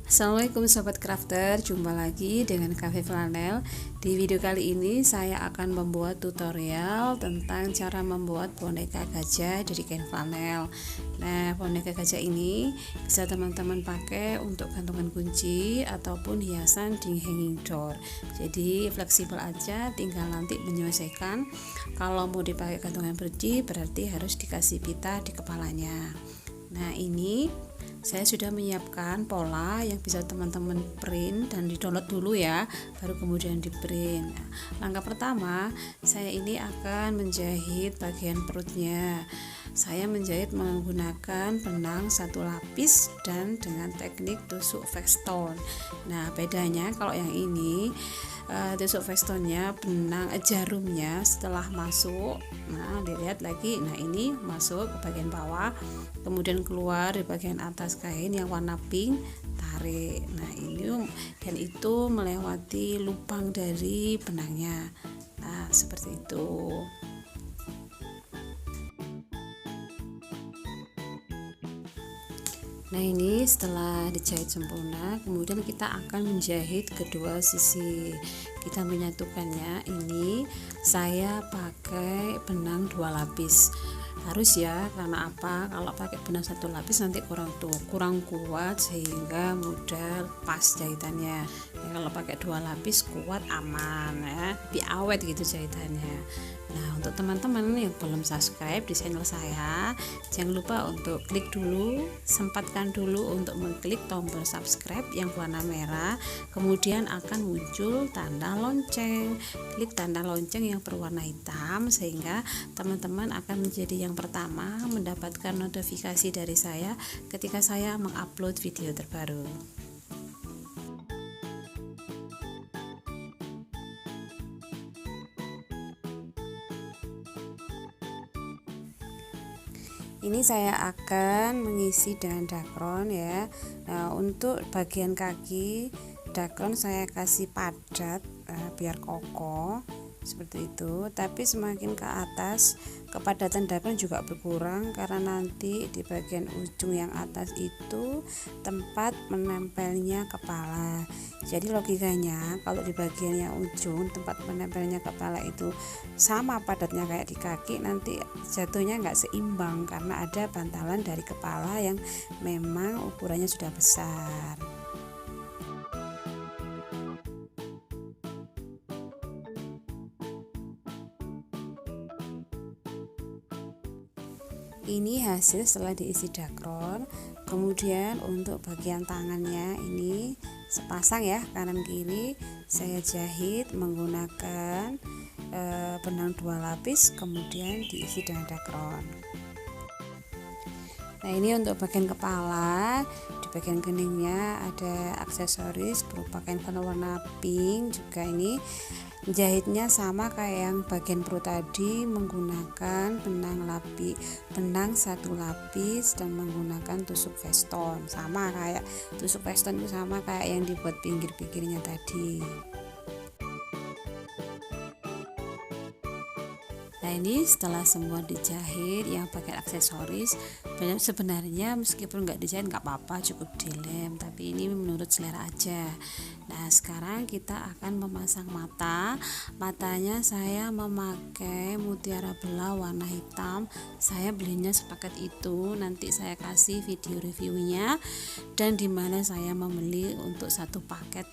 Assalamualaikum Sobat Crafter, jumpa lagi dengan Cafe Flanel. Di video kali ini saya akan membuat tutorial tentang cara membuat boneka gajah dari kain flanel. Nah, boneka gajah ini bisa teman-teman pakai untuk gantungan kunci ataupun hiasan di hanging door. Jadi fleksibel aja, tinggal nanti menyesuaikan. Kalau mau dipakai gantungan kunci berarti harus dikasih pita di kepalanya. Nah, ini saya sudah menyiapkan pola yang bisa teman-teman print dan di-download dulu ya, baru kemudian di print. Nah, langkah pertama, saya ini akan menjahit bagian perutnya. Saya menjahit menggunakan benang satu lapis dan dengan teknik tusuk Festone. Nah, bedanya kalau yang ini tusuk Festonnya benang jarumnya setelah masuk, nah dilihat lagi, nah ini masuk ke bagian bawah, kemudian keluar di bagian atas kain yang warna pink, tarik. Nah ini dan itu melewati lubang dari benangnya. Nah seperti itu. Nah ini setelah dijahit sempurna, kemudian kita akan menjahit kedua sisi. Kita menyatukannya. Ini saya pakai benang 2 lapis. Harus ya, karena apa? Kalau pakai benang 1 lapis nanti kurang kuat sehingga mudah pas jahitannya. Ya, kalau pakai 2 lapis kuat, aman ya, lebih awet gitu jahitannya. Nah, untuk teman-teman yang belum subscribe di channel saya, jangan lupa untuk klik dulu, sempatkan dulu untuk mengklik tombol subscribe yang warna merah, kemudian akan muncul tanda lonceng. Klik tanda lonceng yang berwarna hitam sehingga teman-teman akan menjadi yang pertama mendapatkan notifikasi dari saya ketika saya mengupload video terbaru. Ini saya akan mengisi dengan dakron ya. Nah, untuk bagian kaki dakron saya kasih padat biar kokoh seperti itu. Tapi semakin ke atas kepadatan dakron juga berkurang karena nanti di bagian ujung yang atas itu tempat menempelnya kepala. Jadi logikanya kalau di bagian yang ujung tempat menempelnya kepala itu sama padatnya kayak di kaki, nanti jatuhnya nggak seimbang karena ada bantalan dari kepala yang memang ukurannya sudah besar. Ini hasil setelah diisi dakron. Kemudian untuk bagian tangannya ini sepasang ya, kanan kiri saya jahit menggunakan benang 2 lapis, kemudian diisi dengan dakron. Nah ini untuk bagian kepala, di bagian keningnya ada aksesoris berupa kain warna pink juga. Ini jahitnya sama kayak yang bagian perut tadi, menggunakan benang 1 lapis dan menggunakan tusuk Festone. Sama kayak tusuk Festone itu sama kayak yang dibuat pinggir-pinggirnya tadi. Nah ini setelah semua dijahit yang pakai aksesoris, sebenarnya meskipun nggak dijahit nggak apa-apa, cukup dilem, tapi ini menurut selera aja. Nah sekarang kita akan memasang matanya saya memakai mutiara belah warna hitam. Saya belinya sepaket itu, nanti saya kasih video reviewnya dan dimana saya membeli untuk 1 paket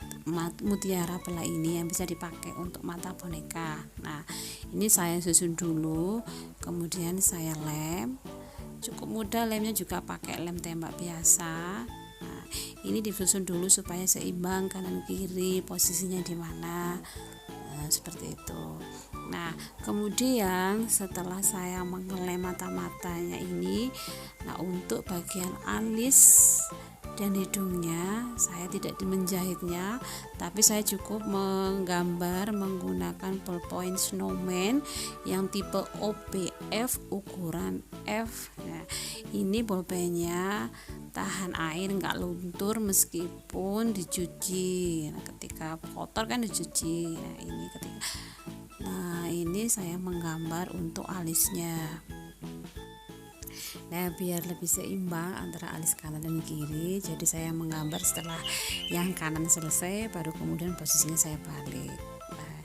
mutiara belah ini yang bisa dipakai untuk mata boneka. Nah ini saya susun dulu, kemudian saya lem. Cukup mudah lemnya, juga pakai lem tembak biasa. Nah, ini disusun dulu supaya seimbang kanan kiri posisinya di mana. Nah, seperti itu. Nah, kemudian setelah saya mengelem mata-matanya ini, nah untuk bagian alis dan hidungnya saya tidak menjahitnya, tapi saya cukup menggambar menggunakan ballpoint snowman yang tipe OPF ukuran F. Nah, ini bolpennya tahan air, nggak luntur meskipun dicuci. Nah, ketika kotor kan dicuci. Nah ini saya menggambar untuk alisnya. Nah, biar lebih seimbang antara alis kanan dan kiri, jadi saya menggambar setelah yang kanan selesai baru kemudian posisinya saya balik. Nah,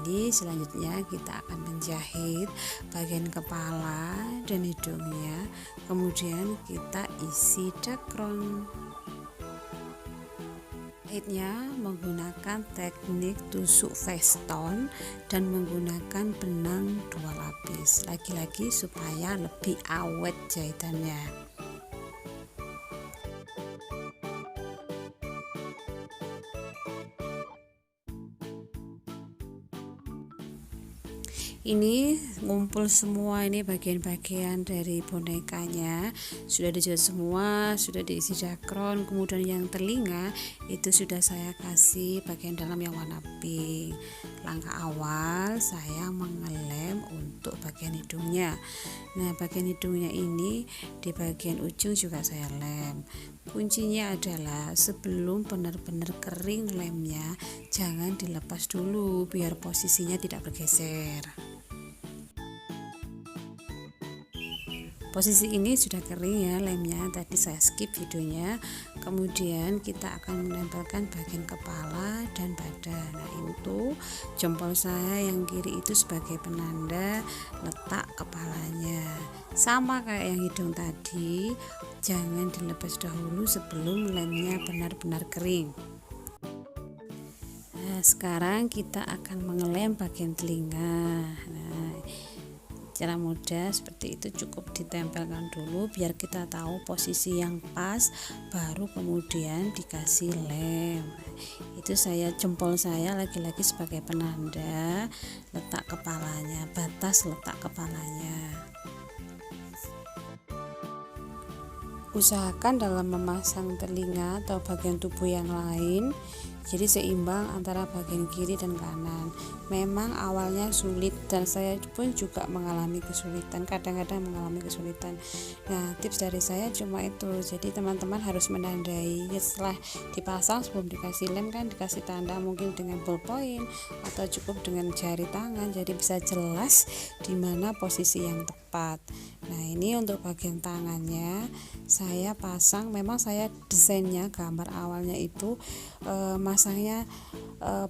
ini selanjutnya kita akan menjahit bagian kepala dan hidungnya, kemudian kita isi dakron. Jahitnya menggunakan teknik tusuk veston dan menggunakan benang 2 lapis, lagi-lagi supaya lebih awet jahitannya. Ini ngumpul semua, ini bagian-bagian dari bonekanya sudah dijahit semua, sudah diisi dakron. Kemudian yang telinga itu sudah saya kasih bagian dalam yang warna pink. Langkah awal saya mengelem untuk bagian hidungnya. Nah, bagian hidungnya ini di bagian ujung juga saya lem. Kuncinya adalah sebelum benar-benar kering lemnya, jangan dilepas dulu biar posisinya tidak bergeser. Posisi ini sudah kering ya lemnya, tadi saya skip videonya. Kemudian kita akan menempelkan bagian kepala dan badan. Nah, itu jempol saya yang kiri itu sebagai penanda letak kepalanya. Sama kayak yang hidung tadi, jangan dilepas dahulu sebelum lemnya benar-benar kering. Nah, sekarang kita akan mengelem bagian telinga. Nah, cara mudah seperti itu, cukup ditempelkan dulu biar kita tahu posisi yang pas, baru kemudian dikasih lem. Itu saya jempol saya lagi-lagi sebagai penanda letak kepalanya, batas letak kepalanya. Usahakan dalam memasang telinga atau bagian tubuh yang lain jadi seimbang antara bagian kiri dan kanan. Memang awalnya sulit dan saya pun juga mengalami kesulitan, kadang-kadang mengalami kesulitan. Nah, tips dari saya cuma itu, jadi teman-teman harus menandai setelah dipasang. Sebelum dikasih lem kan dikasih tanda mungkin dengan ballpoint atau cukup dengan jari tangan, jadi bisa jelas di mana posisi yang tepat. Nah, ini untuk bagian tangannya saya pasang, memang saya desainnya gambar awalnya itu masangnya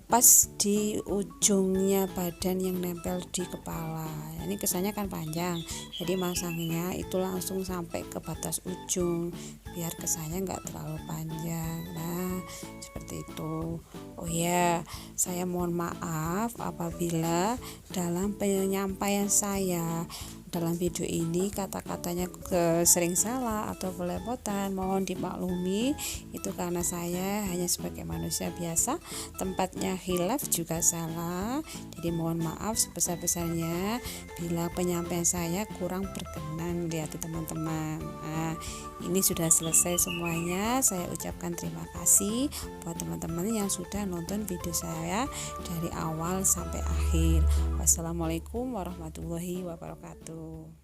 pas di ujungnya badan yang nempel di kepala. Ini kesannya kan panjang, jadi masangnya itu langsung sampai ke batas ujung biar kesannya nggak terlalu panjang. Nah, seperti itu. Oh ya, saya mohon maaf apabila dalam penyampaian saya dalam video ini kata-katanya sering salah atau belepotan, mohon dimaklumi. Itu karena saya hanya sebagai manusia biasa, tempatnya khilaf juga salah, jadi mohon maaf sebesar-besarnya bila penyampaian saya kurang berkenan di hati teman-teman. Nah, ini sudah selesai semuanya. Saya ucapkan terima kasih buat teman-teman yang sudah nonton video saya dari awal sampai akhir. Wassalamualaikum warahmatullahi wabarakatuh.